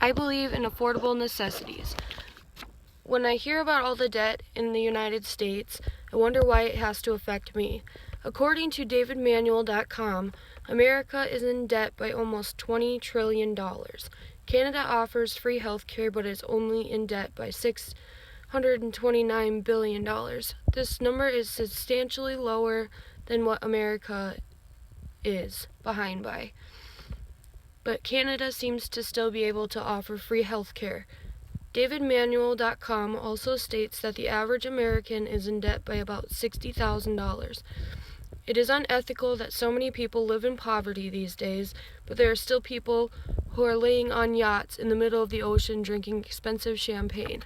I believe in affordable necessities. When I hear about all the debt in the United States, I wonder why it has to affect me. According to davidmanuel.com, America is in debt by almost $20 trillion. Canada offers free health care but is only in debt by $629 billion. This number is substantially lower than what America is behind by. But Canada seems to still be able to offer free health care. davidmanuel.com also states that the average American is in debt by about $60,000. It is unethical that so many people live in poverty these days, but there are still people who are laying on yachts in the middle of the ocean drinking expensive champagne.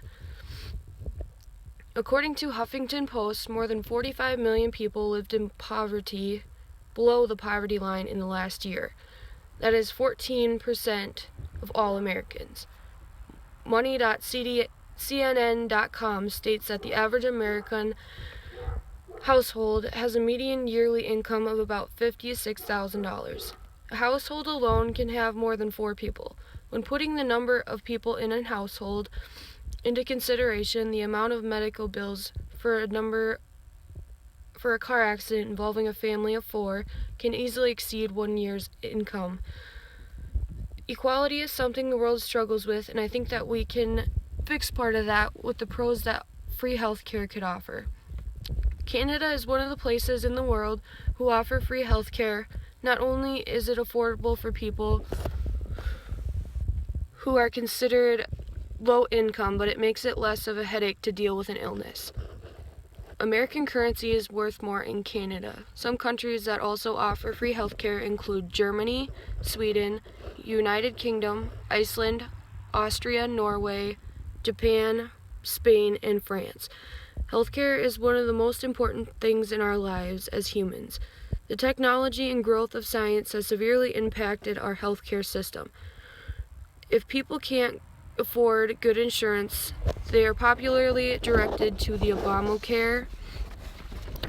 According to Huffington Post, more than 45 million people lived in poverty, below the poverty line in the last year. That is 14% of all Americans. Money.cnn.com states that the average American household has a median yearly income of about $56,000. A household alone can have more than 4 people. When putting the number of people in a household into consideration, the amount of medical bills for a car accident involving a family of 4 can easily exceed 1 year's income. Equality is something the world struggles with, and I think that we can fix part of that with the pros that free health care could offer. Canada is one of the places in the world who offer free health care. Not only is it affordable for people who are considered low income, but it makes it less of a headache to deal with an illness. American currency is worth more in Canada. Some countries that also offer free healthcare include Germany, Sweden, United Kingdom, Iceland, Austria, Norway, Japan, Spain, and France. Healthcare is one of the most important things in our lives as humans. The technology and growth of science has severely impacted our healthcare system. If people can't afford good insurance, they are popularly directed to the Obamacare.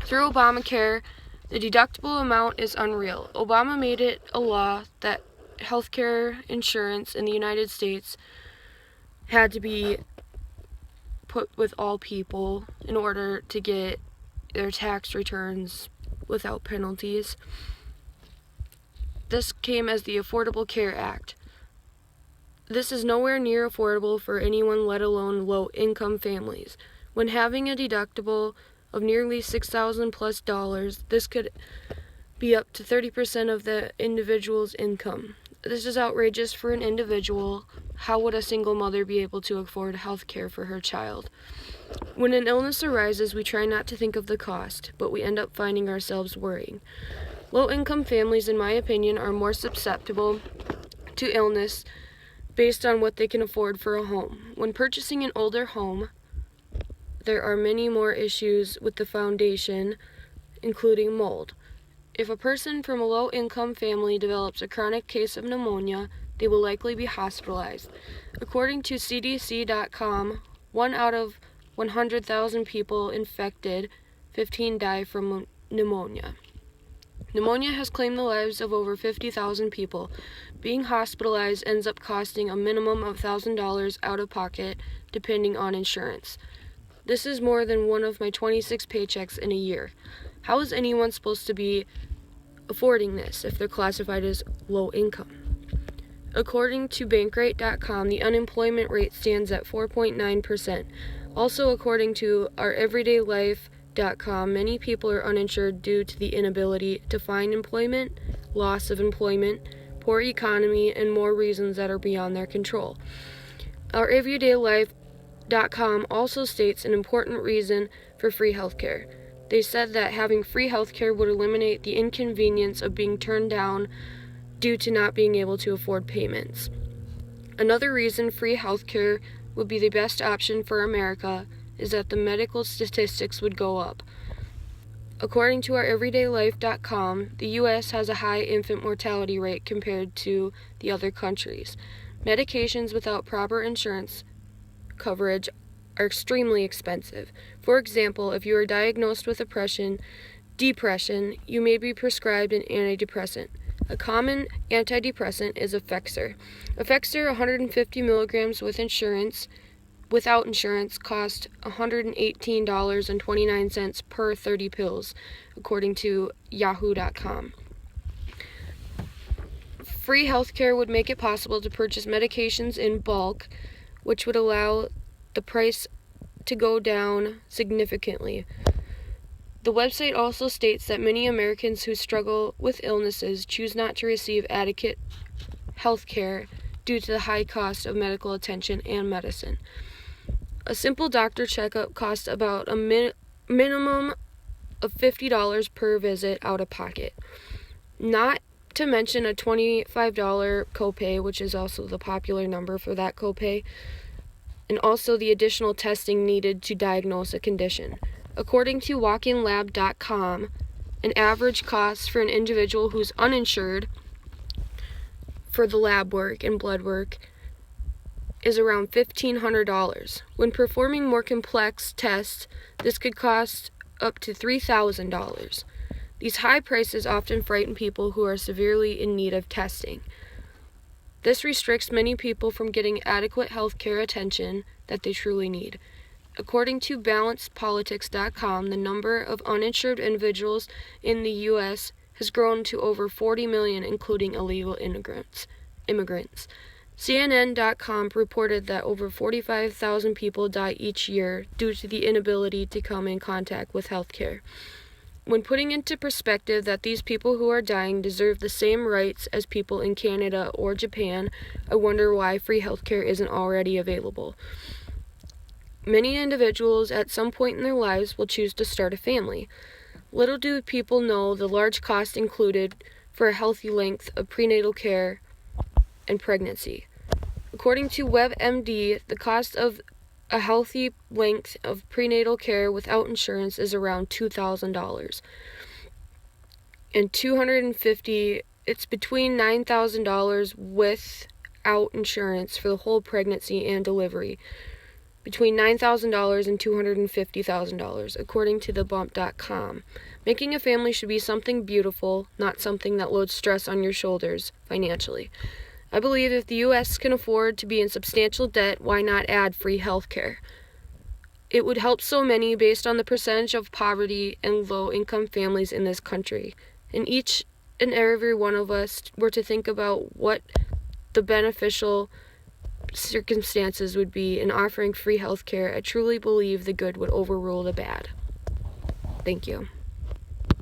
Through Obamacare, the deductible amount is unreal. Obama made it a law that healthcare insurance in the United States had to be put with all people in order to get their tax returns without penalties. This came as the Affordable Care Act. This is nowhere near affordable for anyone, let alone low-income families. When having a deductible of nearly $6,000+, this could be up to 30% of the individual's income. This is outrageous for an individual. How would a single mother be able to afford health care for her child? When an illness arises, we try not to think of the cost, but we end up finding ourselves worrying. Low-income families, in my opinion, are more susceptible to illness based on what they can afford for a home. When purchasing an older home, there are many more issues with the foundation, including mold. If a person from a low-income family develops a chronic case of pneumonia, they will likely be hospitalized. According to CDC.com, 1 out of 100,000 people infected, 15 die from pneumonia. Pneumonia has claimed the lives of over 50,000 people. Being hospitalized ends up costing a minimum of $1,000 out of pocket, depending on insurance. This is more than one of my 26 paychecks in a year. How is anyone supposed to be affording this if they're classified as low income? According to Bankrate.com, the unemployment rate stands at 4.9%. Also, according to oureverydaylife.com, many people are uninsured due to the inability to find employment, loss of employment, poor economy, and more reasons that are beyond their control. oureverydaylife.com also states an important reason for free healthcare. They said that having free healthcare would eliminate the inconvenience of being turned down due to not being able to afford payments. Another reason free healthcare would be the best option for America is that the medical statistics would go up. According to oureverydaylife.com, the U.S. has a high infant mortality rate compared to the other countries. Medications without proper insurance coverage are extremely expensive. For example, if you are diagnosed with depression, you may be prescribed an antidepressant. A common antidepressant is Effexor. Effexor 150 milligrams with insurance. Without insurance, cost $118.29 per 30 pills, according to yahoo.com. Free healthcare would make it possible to purchase medications in bulk, which would allow the price to go down significantly. The website also states that many Americans who struggle with illnesses choose not to receive adequate health care due to the high cost of medical attention and medicine. A simple doctor checkup costs about a minimum of $50 per visit out of pocket. Not to mention a $25 copay, which is also the popular number for that copay, and also the additional testing needed to diagnose a condition. According to walkinlab.com, an average cost for an individual who's uninsured for the lab work and blood work is around $1,500. When performing more complex tests, this could cost up to $3,000. These high prices often frighten people who are severely in need of testing. This restricts many people from getting adequate health care attention that they truly need. According to balancedpolitics.com, the number of uninsured individuals in the U.S. has grown to over 40 million, including illegal immigrants. CNN.com reported that over 45,000 people die each year due to the inability to come in contact with health care. When putting into perspective that these people who are dying deserve the same rights as people in Canada or Japan, I wonder why free health care isn't already available. Many individuals at some point in their lives will choose to start a family. Little do people know the large cost included for a healthy length of prenatal care and pregnancy. According to WebMD, the cost of a healthy length of prenatal care without insurance is around $2,000. And it's between $9,000 without insurance for the whole pregnancy and delivery. Between $9,000 and $250,000, according to thebump.com. Making a family should be something beautiful, not something that loads stress on your shoulders financially. I believe if the U.S. can afford to be in substantial debt, why not add free health care? It would help so many based on the percentage of poverty and low-income families in this country. And each and every one of us were to think about what the beneficial circumstances would be in offering free health care, I truly believe the good would overrule the bad. Thank you.